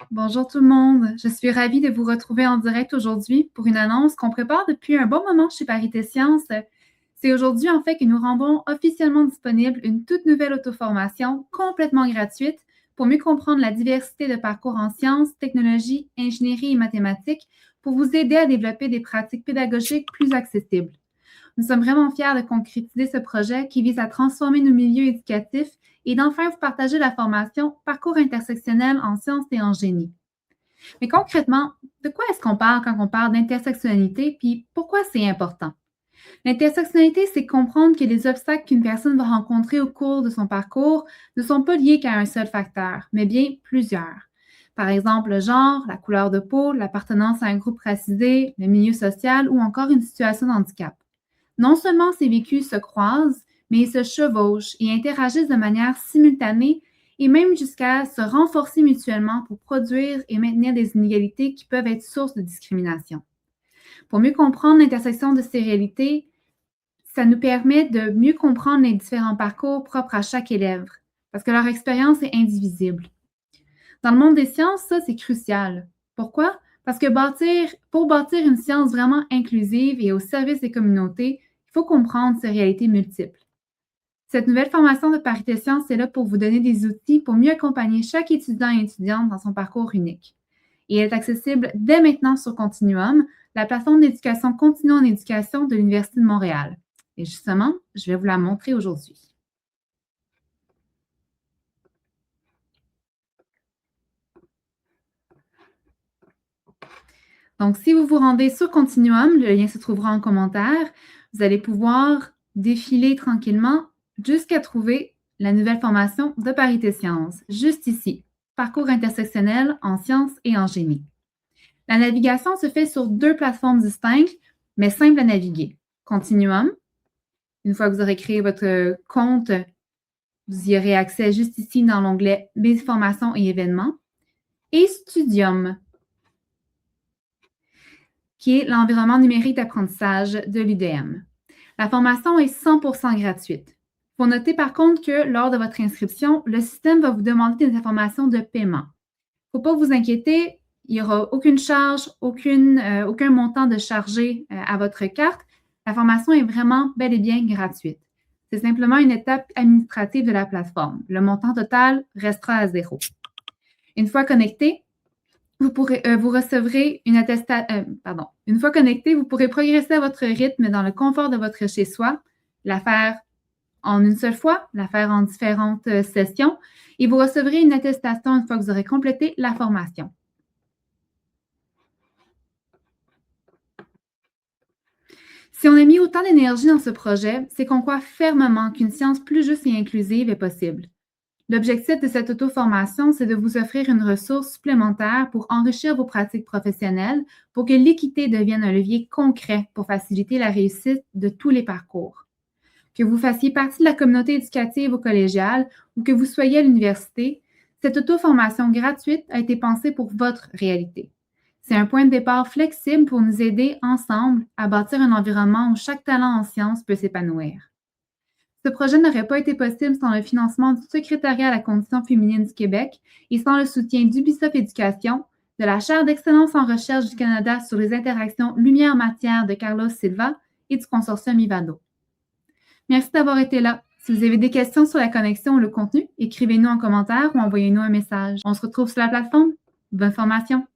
Bonjour tout le monde, je suis ravie de vous retrouver en direct aujourd'hui pour une annonce qu'on prépare depuis un bon moment chez Parité Sciences. C'est aujourd'hui en fait que nous rendons officiellement disponible une toute nouvelle auto-formation complètement gratuite pour mieux comprendre la diversité de parcours en sciences, technologies, ingénierie et mathématiques pour vous aider à développer des pratiques pédagogiques plus accessibles. Nous sommes vraiment fiers de concrétiser ce projet qui vise à transformer nos milieux éducatifs et d'enfin vous partager la formation Parcours intersectionnel en sciences et en génie. Mais concrètement, de quoi est-ce qu'on parle quand on parle d'intersectionnalité, puis pourquoi c'est important? L'intersectionnalité, c'est comprendre que les obstacles qu'une personne va rencontrer au cours de son parcours ne sont pas liés qu'à un seul facteur, mais bien plusieurs. Par exemple, le genre, la couleur de peau, l'appartenance à un groupe racisé, le milieu social ou encore une situation de handicap. Non seulement ces vécus se croisent, mais ils se chevauchent et interagissent de manière simultanée et même jusqu'à se renforcer mutuellement pour produire et maintenir des inégalités qui peuvent être source de discrimination. Pour mieux comprendre l'intersection de ces réalités, ça nous permet de mieux comprendre les différents parcours propres à chaque élève, parce que leur expérience est indivisible. Dans le monde des sciences, ça, c'est crucial. Pourquoi? Parce que pour bâtir une science vraiment inclusive et au service des communautés, il faut comprendre ces réalités multiples. Cette nouvelle formation de Parité Sciences est là pour vous donner des outils pour mieux accompagner chaque étudiant et étudiante dans son parcours unique. Et elle est accessible dès maintenant sur Continuum, la plateforme d'éducation continue en éducation de l'Université de Montréal. Et justement, je vais vous la montrer aujourd'hui. Donc, si vous vous rendez sur Continuum, le lien se trouvera en commentaire, vous allez pouvoir défiler tranquillement jusqu'à trouver la nouvelle formation de Parité Sciences, juste ici, Parcours intersectionnel en sciences et en génie. La navigation se fait sur deux plateformes distinctes, mais simples à naviguer. Continuum, une fois que vous aurez créé votre compte, vous y aurez accès juste ici dans l'onglet Mes formations et événements. Et Studium, qui est l'environnement numérique d'apprentissage de l'UDM. La formation est 100% gratuite. Il faut noter par contre que lors de votre inscription, le système va vous demander des informations de paiement. Il ne faut pas vous inquiéter, il n'y aura aucune charge, aucun montant de chargé à votre carte. La formation est vraiment bel et bien gratuite. C'est simplement une étape administrative de la plateforme. Le montant total restera à zéro. Une fois connecté, vous recevrez une attestation. Une fois connecté, vous pourrez progresser à votre rythme dans le confort de votre chez-soi, la faire en une seule fois, la faire en différentes sessions, et vous recevrez une attestation une fois que vous aurez complété la formation. Si on a mis autant d'énergie dans ce projet, c'est qu'on croit fermement qu'une science plus juste et inclusive est possible. L'objectif de cette auto-formation, c'est de vous offrir une ressource supplémentaire pour enrichir vos pratiques professionnelles, pour que l'équité devienne un levier concret pour faciliter la réussite de tous les parcours. Que vous fassiez partie de la communauté éducative ou collégiale ou que vous soyez à l'université, cette auto-formation gratuite a été pensée pour votre réalité. C'est un point de départ flexible pour nous aider ensemble à bâtir un environnement où chaque talent en sciences peut s'épanouir. Ce projet n'aurait pas été possible sans le financement du Secrétariat à la condition féminine du Québec et sans le soutien d'Ubisoft Éducation, de la Chaire d'excellence en recherche du Canada sur les interactions lumière-matière de Carlos Silva et du consortium Ivado. Merci d'avoir été là. Si vous avez des questions sur la connexion ou le contenu, écrivez-nous en commentaire ou envoyez-nous un message. On se retrouve sur la plateforme. Bonne formation!